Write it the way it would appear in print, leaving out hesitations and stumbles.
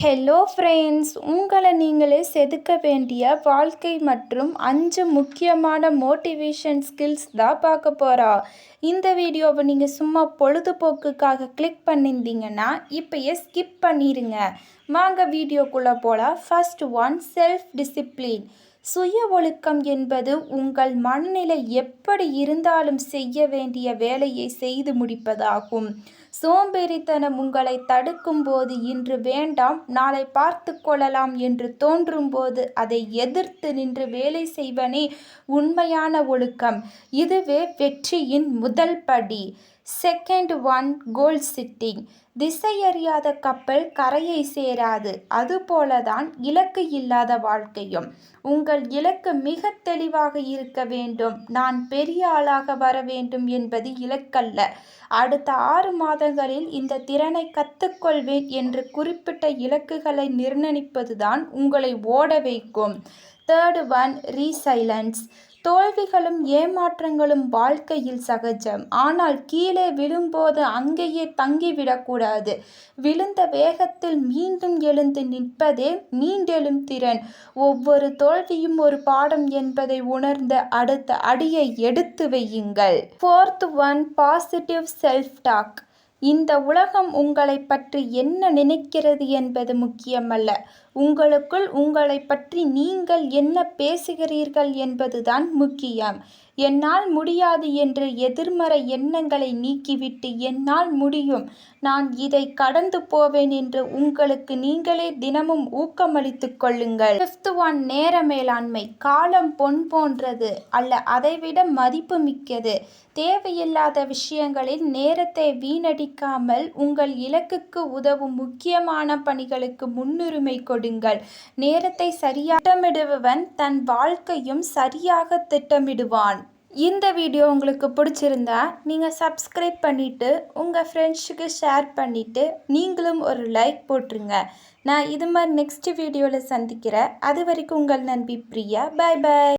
Hello friends, உங்களை நீங்களே செதுக்க வேண்டிய வாழ்க்கை மற்றும் 5 முக்கியமான மோட்டிவேஷன் ஸ்கில்ஸ் தான் பார்க்க போகிறோம். இந்த வீடியோவை நீங்கள் சும்மா பொழுதுபோக்குக்காக கிளிக் பண்ணியிருந்தீங்கன்னா இப்போயே ஸ்கிப் பண்ணிடுங்க. வாங்க வீடியோக்குள்ளே போகலாம். First one, self discipline. சுய ஒழுக்கம் என்பது உங்கள் மனநிலை எப்படி இருந்தாலும் செய்ய வேண்டிய வேலையை செய்து முடிப்பதாகும். சோம்பேறித்தனம் உங்களை தடுக்கும் போது இன்று வேண்டாம் நாளை பார்த்து கொள்ளலாம் என்று தோன்றும் போது அதை எதிர்த்து நின்று வேலை செய்வனே உண்மையான ஒழுக்கம். இதுவே வெற்றியின் முதல் படி. Second one, goal setting. திசையறியாத கப்பல் கரையை சேராது. அதுபோலதான் இலக்கு இல்லாத வாழ்க்கையும். உங்கள் இலக்கு மிக தெளிவாக இருக்க வேண்டும். நான் பெரிய ஆளாக வர வேண்டும் என்பது இலக்கல்ல. அடுத்த 6 மாதங்களில் இந்த திறனை கற்றுக்கொள்வேன் என்று குறிப்பிட்ட இலக்குகளை நிர்ணயிப்பதுதான் உங்களை ஓட வைக்கும். Third one, resilience. தோல்விகளும் ஏமாற்றங்களும் வாழ்க்கையில் சகஜம். ஆனால் கீழே விழும்போது அங்கேயே தங்கிவிடக்கூடாது. விழுந்த வேகத்தில் மீண்டும் எழுந்து நிற்பதே மீண்டெழும் திறன். ஒவ்வொரு தோல்வியும் ஒரு பாடம் என்பதை உணர்ந்த அடுத்த அடியை எடுத்து வையுங்கள். Fourth one, positive self talk. இந்த உலகம் உங்களை பற்றி என்ன நினைக்கிறது என்பது முக்கியமல்ல. உங்களுக்குள் உங்களை பற்றி நீங்கள் என்ன பேசுகிறீர்கள் என்பதுதான் முக்கியம். என்னால் முடியாது என்று எதிர்மறை எண்ணங்களை நீக்கிவிட்டு என்னால் முடியும், நான் இதை கடந்து போவேன் என்று உங்களுக்கு நீங்களே தினமும் ஊக்கமளித்துக் கொள்ளுங்கள். ஃபிஃப்த் ஒன், நேர மேலாண்மை. காலம் பொன் போன்றது அல்ல, அதைவிட மதிப்பு மிக்கது. தேவையில்லாத விஷயங்களில் நேரத்தை வீணடிக்காமல் உங்கள் இலக்குக்கு உதவும் முக்கியமான பணிகளுக்கு முன்னுரிமை கொடுங்கள். நேரத்தை சரியாக திட்டமிடுபவன் தன் வாழ்க்கையும் சரியாக திட்டமிடுவான். இந்த வீடியோ உங்களுக்கு பிடிச்சிருந்தா நீங்கள் சப்ஸ்கிரைப் பண்ணிவிட்டு உங்கள் ஃப்ரெண்ட்ஸுக்கு ஷேர் பண்ணிவிட்டு நீங்களும் ஒரு லைக் போட்டுருங்க. நான் இது மாதிரி நெக்ஸ்ட் வீடியோவில் சந்திக்கிறேன். அது வரைக்கும் உங்கள் நண்பி பிரியா. பாய் பாய்.